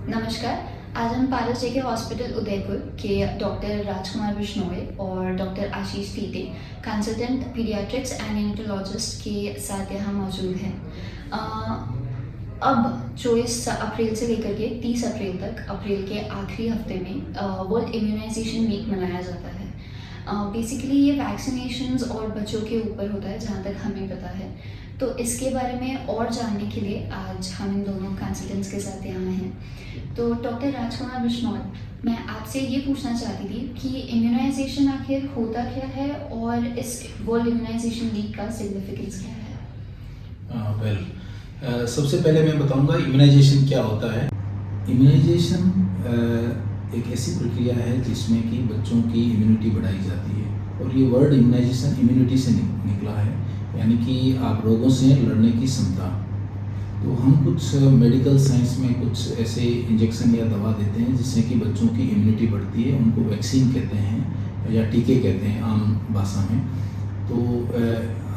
नमस्कार। आज हम पारस जेके हॉस्पिटल उदयपुर के डॉक्टर राजकुमार बिश्नोई और doctor Ashish Phite, consultant paediatrics and neonatologist के साथ यहाँ मौजूद हैं। अब 24 अप्रैल से लेकर के 30 अप्रैल तक, अप्रैल के आखिरी हफ्ते में वर्ल्ड इम्यूनाइजेशन वीक मनाया जाता है। बेसिकली ये वैक्सीनेशंस और बच्चों के ऊपर होता है, जहाँ तक हमें पता है। तो इसके बारे में और जानने के लिए आज हम इन दोनों कंसल्टेंट्स के साथ यहाँ हैं। तो डॉक्टर राजकुमार बिश्नोई, मैं आपसे ये पूछना चाहती थी कि इम्यूनाइजेशन आखिर होता क्या है और इस वर्ल्ड इम्यूनाइजेशन वीक का सिग्निफिकेंस क्या है? सबसे पहले मैं बताऊंगा इम्यूनाइजेशन क्या होता है। इम्यूनाइजेशन एक ऐसी प्रक्रिया है जिसमें कि बच्चों की इम्यूनिटी बढ़ाई जाती है, और ये वर्ड इम्यूनाइजेशन इम्यूनिटी से निकला है, यानी कि आप रोगों से लड़ने की क्षमता। तो हम कुछ मेडिकल साइंस में कुछ ऐसे इंजेक्शन या दवा देते हैं जिससे कि बच्चों की इम्यूनिटी बढ़ती है। उनको वैक्सीन कहते हैं या टीके कहते हैं आम भाषा में। तो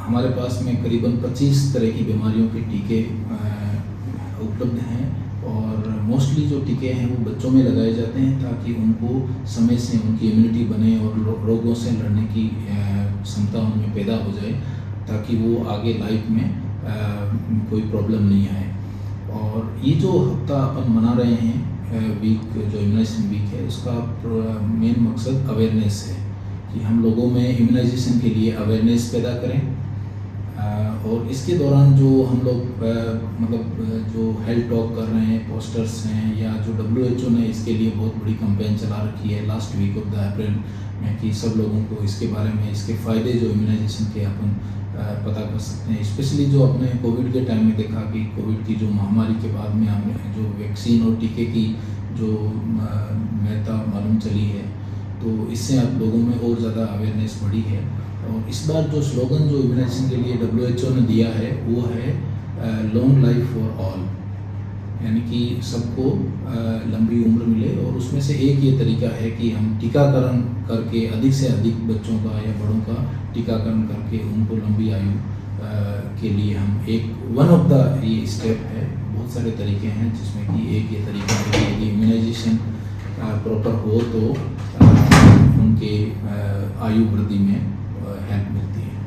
हमारे पास में करीबन 25 तरह की बीमारियों के टीके उपलब्ध हैं, और मोस्टली जो टीके हैं वो बच्चों में लगाए जाते हैं ताकि उनको समय से उनकी इम्यूनिटी बने और रोगों से लड़ने की क्षमता उनमें पैदा हो जाए, ताकि वो आगे लाइफ में कोई प्रॉब्लम नहीं आए। और ये जो हफ्ता अपन मना रहे हैं वीक, जो इम्यूनाइजेशन वीक है, उसका मेन मकसद अवेयरनेस है कि हम लोगों में इम्यूनाइजेशन के लिए अवेयरनेस पैदा करें। और इसके दौरान जो हम लोग जो हेल्थ टॉक कर रहे हैं, पोस्टर्स हैं, या जो WHO ने इसके लिए बहुत बड़ी कैंपेन चला रखी है last week of the April में, कि सब लोगों को इसके बारे में, इसके फ़ायदे जो इम्यूनाइजेशन के अपन पता कर सकते हैं। स्पेशली जो अपने कोविड के टाइम में देखा कि कोविड की जो महामारी के बाद में हमने जो वैक्सीन और टीके की जो महत्ता मालूम चली है, तो इससे आप लोगों में और ज़्यादा अवेयरनेस बढ़ी है। और इस बार जो स्लोगन जो इम्यूनाइजेशन के लिए WHO ने दिया है वो है लॉन्ग लाइफ फॉर ऑल, यानी कि सबको लंबी उम्र मिले। और उसमें से एक ये तरीका है कि हम टीकाकरण करके अधिक से अधिक बच्चों का या बड़ों का टीकाकरण करके उनको लंबी आयु के लिए हम वन ऑफ द ये स्टेप है। बहुत सारे तरीके हैं जिसमें कि एक ये तरीका है कि यदि इम्यूनाइजेशन प्रॉपर हो तो उनके आयु वृद्धि में हेल्प मिलती है।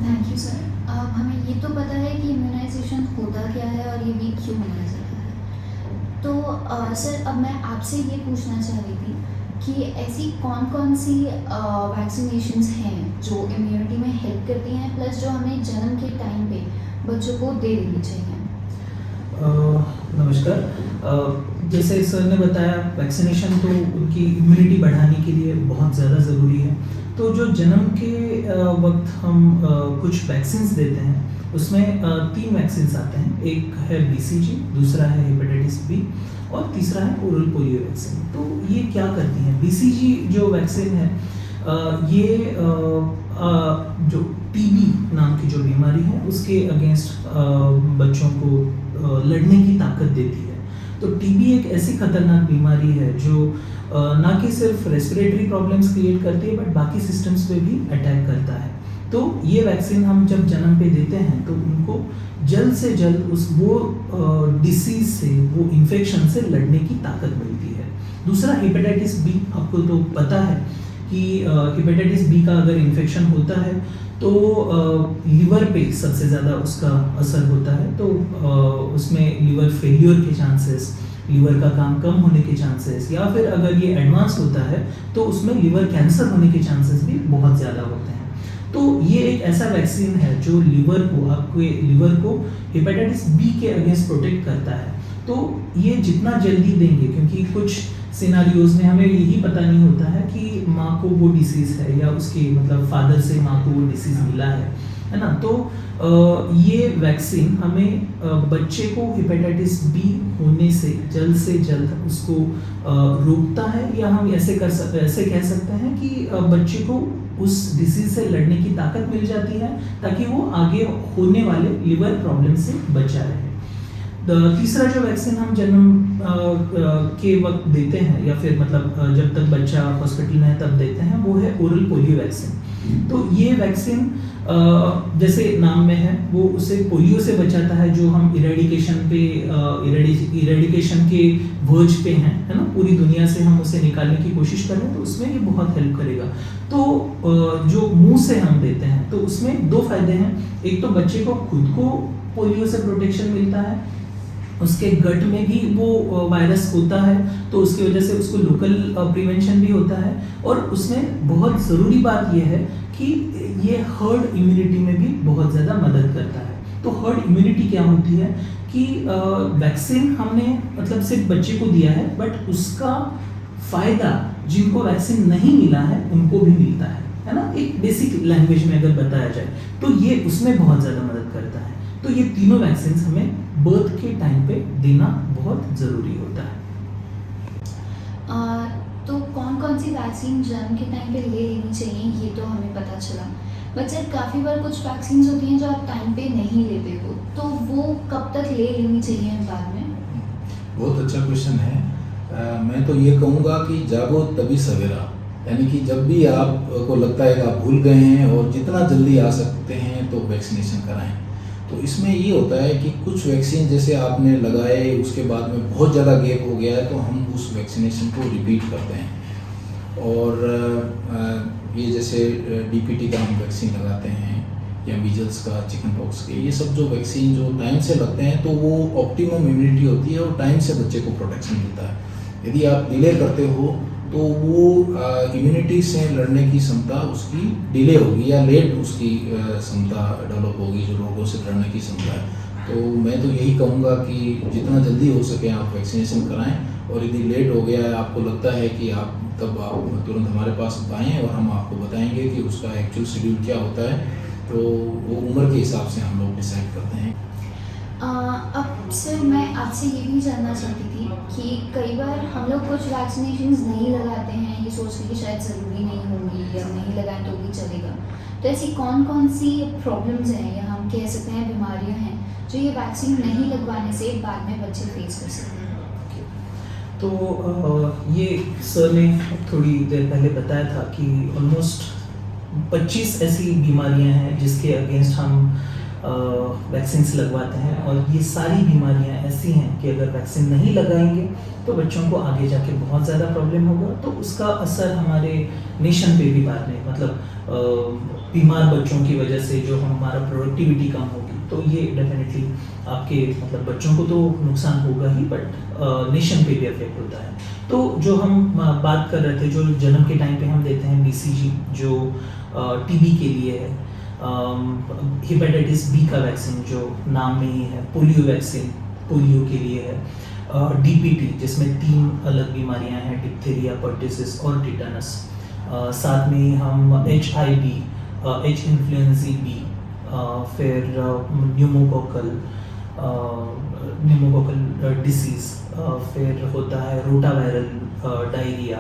Thank you sir. अब हमें ये तो पता है कि इम्यूनाइजेशन होता क्या है और ये वीक क्यों मनाया जाता है। तो सर, अब मैं आपसे ये पूछना चाह रही थी कि ऐसी कौन कौन सी वैक्सीनेशंस हैं जो इम्यूनिटी में हेल्प करती हैं, प्लस जो हमें जन्म के टाइम पे बच्चों को दे देनी चाहिए? नमस्कार। जैसे सर ने बताया, वैक्सीनेशन तो उनकी इम्यूनिटी बढ़ाने के लिए बहुत ज़्यादा ज़रूरी है। तो जो जन्म के वक्त हम कुछ वैक्सीन्स देते हैं, उसमें 3 वैक्सीन्स आते हैं। एक है BCG, दूसरा है हेपेटाइटिस B, और तीसरा है ओरल पोलियो वैक्सीन। तो ये क्या करती हैं? BCG जो वैक्सीन है, ये जो TB नाम की जो बीमारी है उसके अगेंस्ट बच्चों को लड़ने की ताकत देती है। तो TB एक ऐसी खतरनाक बीमारी है जो ना कि सिर्फ रेस्पिरेटरी प्रॉब्लम्स क्रिएट करती है, बट बाकी सिस्टम्स पे भी अटैक करता है। तो ये वैक्सीन हम जब जन्म पे देते हैं तो उनको जल्द से जल्द वो डिसीज से, वो इन्फेक्शन से लड़ने की ताकत मिलती है। दूसरा हेपेटाइटिस B, आपको तो पता है कि हेपेटाइटिस B का अगर इन्फेक्शन होता है तो लीवर पे सबसे ज़्यादा उसका असर होता है। तो उसमें लीवर फेल्योर के चांसेस, लीवर का काम कम होने के चांसेस, या फिर अगर ये एडवांस होता है तो उसमें लीवर कैंसर होने के चांसेस भी बहुत ज़्यादा होते हैं। तो ये एक ऐसा वैक्सीन है जो आपके लीवर को हेपेटाइटिस B के अगेंस्ट प्रोटेक्ट करता है। तो ये जितना जल्दी देंगे, क्योंकि कुछ सिनारियोज में हमें यही पता नहीं होता है कि माँ को वो डिसीज़ है या उसके फादर से माँ को वो डिसीज़ मिला है ना। तो ये वैक्सीन हमें बच्चे को हेपेटाइटिस B होने से जल्द उसको रोकता है, या हम ऐसे कह सकते हैं कि बच्चे को उस डिसीज से लड़ने की ताकत मिल जाती है ताकि वो आगे होने वाले लिवर प्रॉब्लम से बचा रहे। तीसरा जो वैक्सीन हम जन्म के वक्त देते हैं या फिर मतलब जब तक बच्चा हॉस्पिटल में है तब देते हैं, वो है ओरल पोलियो वैक्सीन। तो ये वैक्सीन जैसे नाम में है वो उसे पोलियो से बचाता है, जो हम इरेडिकेशन के वर्ज पे हैं, है ना, पूरी दुनिया से हम उसे निकालने की कोशिश कर रहे हैं, तो उसमें ये बहुत हेल्प करेगा। तो जो मुंह से हम देते हैं तो उसमें दो फायदे हैं। एक तो बच्चे को खुद को पोलियो से प्रोटेक्शन मिलता है, उसके गट में भी वो वायरस होता है तो उसकी वजह से उसको लोकल प्रिवेंशन भी होता है, और उसमें बहुत ज़रूरी बात यह है कि ये हर्ड इम्यूनिटी में भी बहुत ज़्यादा मदद करता है। तो हर्ड इम्यूनिटी क्या होती है कि वैक्सीन हमने मतलब सिर्फ बच्चे को दिया है, बट उसका फ़ायदा जिनको वैक्सीन नहीं मिला है उनको भी मिलता है ना, एक बेसिक लैंग्वेज में अगर बताया जाए तो ये उसमें बहुत ज़्यादा मदद करता है। तो ये तीनों वैक्सीन हमें बर्थ के टाइम पे देना बहुत ज़रूरी होता है। तो कौन कौन सी वैक्सीन जन्म के टाइम पे ले लेनी चाहिए ये तो हमें पता चला, बट सर काफ़ी बार कुछ वैक्सीन होती हैं जो आप टाइम पे नहीं लेते हो, तो वो कब तक ले लेनी चाहिए बाद में? बहुत अच्छा क्वेश्चन है। मैं तो ये कहूँगा कि जागो तभी सवेरा, यानी कि जब भी आपको लगता है कि आप भूल गए हैं और जितना जल्दी आ सकते हैं तो वैक्सीनेशन कराएं। तो इसमें ये होता है कि कुछ वैक्सीन जैसे आपने लगाए उसके बाद में बहुत ज़्यादा गैप हो गया है तो हम उस वैक्सीनेशन को रिपीट करते हैं। और ये जैसे DPT का हम वैक्सीन लगाते हैं या मीजल्स का, चिकन पॉक्स के, ये सब जो वैक्सीन जो टाइम से लगते हैं तो वो ऑप्टिमम इम्यूनिटी होती है और टाइम से बच्चे को प्रोटेक्शन मिलता है। यदि आप डिले करते हो तो वो इम्यूनिटी से लड़ने की क्षमता उसकी डिले होगी या लेट उसकी क्षमता डेवलप होगी, जो रोगों से लड़ने की क्षमता है। तो मैं तो यही कहूँगा कि जितना जल्दी हो सके आप वैक्सीनेशन कराएं, और यदि लेट हो गया है, आपको लगता है कि आप तब आप तुरंत हमारे पास आएँ और हम आपको बताएंगे कि उसका एक्चुअल शेड्यूल क्या होता है। तो वो उम्र के हिसाब से हम लोग डिसाइड करते हैं। अब सर मैं आपसे ये भी जानना चाहती थी कि कई बार हम लोग कुछ वैक्सीनेशंस नहीं लगाते हैं, ये सोचते कि शायद ज़रूरी नहीं होंगी या नहीं लगाएं तो भी चलेगा। तो ऐसी कौन कौन सी प्रॉब्लम्स हैं या हम कह सकते हैं बीमारियां हैं जो ये वैक्सीन नहीं लगवाने से बाद में बच्चे फेस कर सकते हैं? तो ये सर ने थोड़ी देर पहले बताया था कि ऑलमोस्ट 25 ऐसी बीमारियां हैं जिसके अगेंस्ट हम वैक्सीन्स लगवाते हैं, और ये सारी बीमारियां ऐसी हैं कि अगर वैक्सीन नहीं लगाएंगे तो बच्चों को आगे जाके बहुत ज़्यादा प्रॉब्लम होगा। तो उसका असर हमारे नेशन पे भी बाद में मतलब बीमार बच्चों की वजह से जो हमारा प्रोडक्टिविटी कम होगी, तो ये डेफिनेटली आपके मतलब बच्चों को तो नुकसान होगा ही, बट नेशन पे भी अफेक्ट होता है। तो जो हम बात कर रहे थे, जो जन्म के टाइम पे हम देते हैं BCG जो TB के लिए है, हेपेटाइटिस B का वैक्सीन जो नाम में ही है, पोलियो वैक्सीन पोलियो के लिए है, DPT जिसमें 3 अलग बीमारियां हैं, डिप्थीरिया, पर्टिसिस और टिटानस। साथ में हम HIV, H इन्फ्लुएंजा B, फिर न्यूमोकोकल डिसीज़, फिर होता है रोटावायरल डायरिया,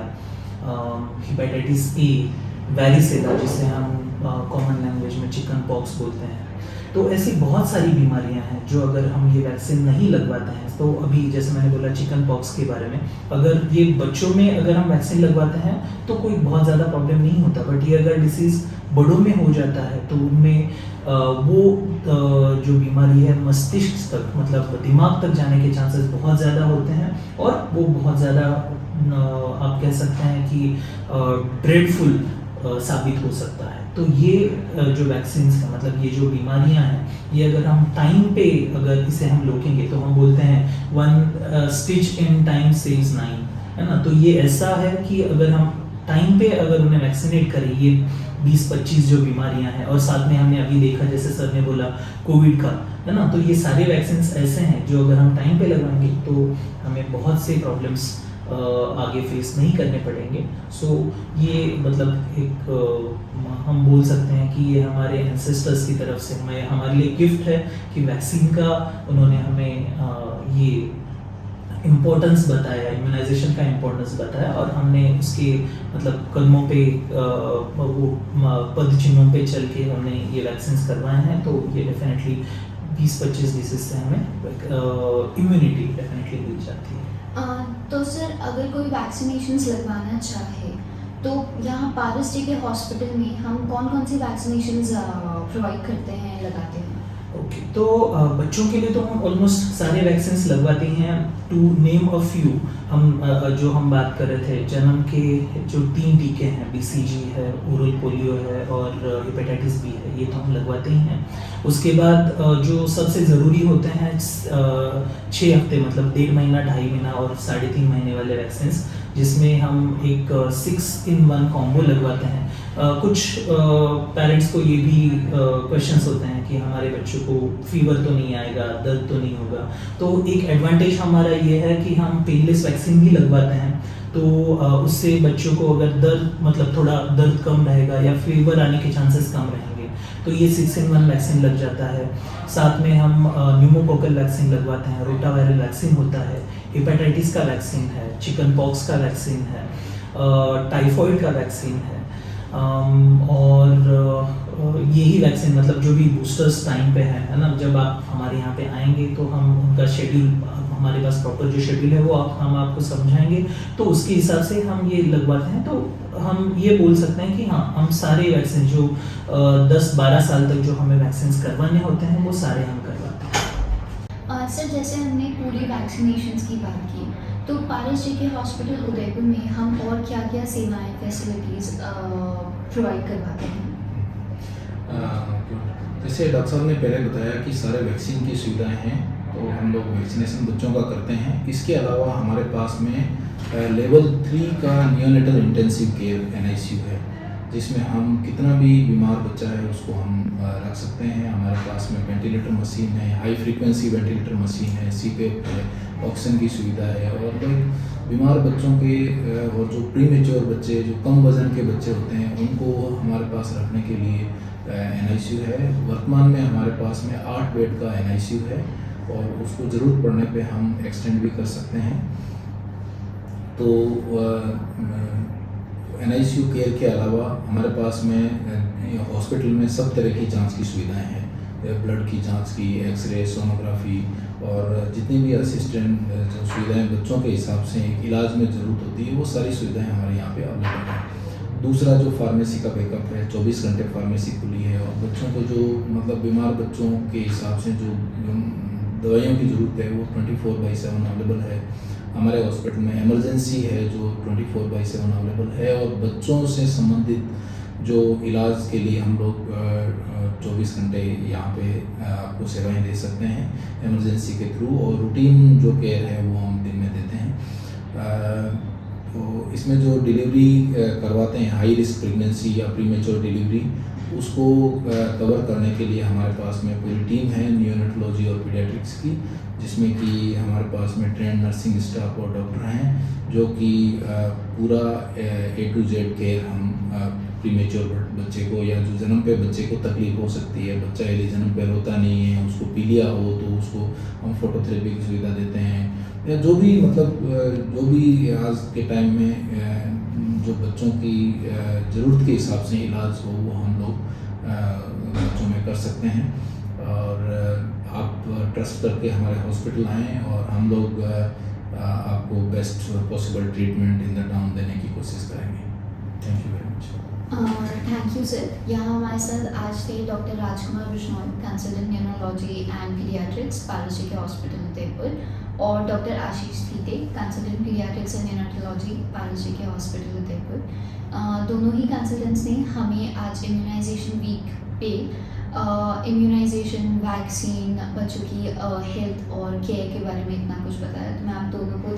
हेपेटाइटिस A, वैरिसेला जिसे हम कॉमन लैंग्वेज में चिकन पॉक्स बोलते हैं। तो ऐसी बहुत सारी बीमारियां हैं जो अगर हम ये वैक्सीन नहीं लगवाते हैं, तो अभी जैसे मैंने बोला चिकन पॉक्स के बारे में, अगर ये बच्चों में अगर हम वैक्सीन लगवाते हैं तो कोई बहुत ज़्यादा प्रॉब्लम नहीं होता, बट ये अगर डिसीज़ बड़ों में हो जाता है तो उनमें वो जो बीमारी है मस्तिष्क तक मतलब दिमाग तक जाने के चांसेस बहुत ज़्यादा होते हैं, और वो बहुत ज़्यादा आप कह सकते हैं कि ड्रेडफुल साबित हो सकता है। तो ये जो वैक्सीन्स है मतलब ये जो बीमारियां हैं, ये अगर हम टाइम पे अगर इसे हम रोकेंगे तो हम बोलते हैं 1 स्टिच इन टाइम सेव्स 9, है ना। तो ये ऐसा है कि अगर हम टाइम पे अगर उन्हें वैक्सीनेट करें, ये 20-25 जो बीमारियां हैं, और साथ में हमने अभी देखा जैसे सर ने बोला कोविड का, है ना, तो ये सारे वैक्सीन्स ऐसे हैं जो अगर हम टाइम पे लगवाएंगे तो हमें बहुत से प्रॉब्लम्स आगे फेस नहीं करने पड़ेंगे। सो ये मतलब एक हम बोल सकते हैं कि ये हमारे एंसेस्टर्स की तरफ से हमें हमारे लिए गिफ्ट है कि वैक्सीन का उन्होंने हमें ये इम्पोर्टेंस बताया, इम्यूनाइजेशन का इम्पोर्टेंस बताया, और हमने उसके मतलब कदमों पे वो पद चिन्हों पे चल के हमने ये वैक्सीन करवाए हैं। तो ये डेफिनेटली 20-25 डिजीज से हमें इम्यूनिटी डेफिनेटली मिल जाती है। तो सर अगर कोई वैक्सीनेशंस लगवाना चाहे तो यहाँ पारस जी के हॉस्पिटल में हम कौन कौन सी वैक्सीनेशंस प्रोवाइड करते हैं, लगाते हैं? ओके, तो बच्चों के लिए तो हम ऑलमोस्ट सारे वैक्सीन्स लगवाते हैं। टू नेम अ फ्यू, हम बात कर रहे थे, जन्म के जो 3 टीके हैं, BCG है, ओरल पोलियो है और हेपेटाइटिस बी है, ये तो हम लगवाते ही हैं। उसके बाद जो सबसे ज़रूरी होते हैं 6 हफ्ते, मतलब 1.5 महीना, 2.5 महीना और 3.5 महीने वाले वैक्सीन्स, जिसमें हम एक 6-in-1 कॉम्बो लगवाते हैं। कुछ पेरेंट्स को ये भी क्वेश्चंस होते हैं कि हमारे बच्चों को फीवर तो नहीं आएगा, दर्द तो नहीं होगा। तो एक एडवांटेज हमारा ये है कि हम पेनलेस वैक्सीन भी लगवाते हैं, तो उससे बच्चों को अगर दर्द, मतलब थोड़ा दर्द कम रहेगा या फीवर आने के चांसेस कम रहेंगे, तो ये 6-in-1 वैक्सीन लग जाता है। साथ में हम न्यूमोकोकल वैक्सीन लगवाते हैं, रोटावायरल वैक्सीन होता है, हेपेटाइटिस का वैक्सीन है, चिकन पॉक्स का वैक्सीन है, टाइफॉइड का वैक्सीन है, और यही वैक्सीन, मतलब जो भी बूस्टर्स टाइम पे है ना, जब आप हमारे यहाँ पे आएंगे तो हम उनका शेड्यूल, हमारे पास प्रॉपर जो शेड्यूल है वो हम आपको समझाएंगे, तो उसके हिसाब से हम ये लगवाते हैं। तो हम ये बोल सकते हैं कि हाँ, हम सारे वैक्सीन जो 10-12 साल तक जो हमें वैक्सीन करवाने होते हैं वो सारे हम करवाते हैं। सर जैसे हमने पूरी वैक्सीनेशंस की बात की, तो पारस जी के हॉस्पिटल उदयपुर में हम और क्या क्या सेवाएं, फैसिलिटीज़ प्रोवाइड करवाते हैं? जैसे डॉक्टर साहब ने पहले बताया कि सारे वैक्सीन की सुविधाएं हैं, तो हम लोग वैक्सीनेशन बच्चों का करते हैं। इसके अलावा हमारे पास में लेवल 3 का नियोनेटल इंटेंसिव केयर NICU है, जिसमें हम कितना भी बीमार बच्चा है उसको हम रख सकते हैं। हमारे पास में वेंटिलेटर मशीन है, हाई फ्रीक्वेंसी वेंटिलेटर मशीन है, CPAP है, ऑक्सीजन की सुविधा है। और बीमार बच्चों के और जो प्रीमेच्योर बच्चे, जो कम वजन के बच्चे होते हैं, उनको हमारे पास रखने के लिए NICU है। वर्तमान में हमारे पास में 8 बेड का NICU है और उसको ज़रूरत पड़ने पे हम एक्सटेंड भी कर सकते हैं। तो NICU केयर के अलावा हमारे पास में हॉस्पिटल में सब तरह की जांच की सुविधाएं हैं, ब्लड की जांच की, एक्सरे, सोनोग्राफी और जितनी भी असिस्टेंट जो सुविधाएं बच्चों के हिसाब से इलाज में ज़रूरत होती है, वो सारी सुविधाएं हमारे यहाँ पे अवेलेबल हैं। दूसरा जो फार्मेसी का बैकअप है, 24 घंटे फार्मेसी खुली है और बच्चों को जो, मतलब बीमार बच्चों के हिसाब से जो दवाइयों की ज़रूरत है वो 24/7 अवेलेबल है। हमारे हॉस्पिटल में इमरजेंसी है जो 24/7 अवेलेबल है और बच्चों से संबंधित जो इलाज के लिए हम लोग 24 घंटे यहाँ पे आपको सेवाएं दे सकते हैं इमरजेंसी के थ्रू, और रूटीन जो केयर है वो हम दिन में देते हैं। तो इसमें जो डिलीवरी करवाते हैं, हाई रिस्क प्रेगनेंसी या प्रीमेच्योर डिलीवरी, उसको कवर करने के लिए हमारे पास में पूरी टीम है नियोनेटोलॉजी और पीडियाट्रिक्स की, जिसमें कि हमारे पास में ट्रेंड नर्सिंग स्टाफ और डॉक्टर हैं जो कि पूरा A to Z केयर हम प्रीमेच्योर बच्चे को या जो जन्म पे बच्चे को तकलीफ हो सकती है, बच्चा यदि जन्म पे रोता नहीं है, उसको पीलिया हो तो उसको हम फोटोथेरेपी की सुविधा देते हैं, या जो भी, मतलब जो भी आज के टाइम में जो बच्चों की ज़रूरत के हिसाब से इलाज हो वो हम लोग बच्चों में कर सकते हैं। और आप ट्रस्ट करके हमारे हॉस्पिटल आएँ और हम लोग आपको best possible treatment in the town देने की कोशिश करेंगे। Thank you very much. Thank you sir. यहाँ हमारे साथ आज थे doctor Rajkumar Bishnoi, consultant neurology and paediatrics, Paras ji के हॉस्पिटल उदयपुर, और doctor Ashish Thite, consultant paediatrics and neurology, Paras ji के हॉस्पिटल उदयपुर। दोनों ही कंसल्टेंट्स ने हमें आज इम्यूनाइजेशन वीक पे इम्यूनाइजेशन, वैक्सीन, बच्चों की हेल्थ और केयर के बारे में इतना कुछ बताया, तो मैं आप दोनों को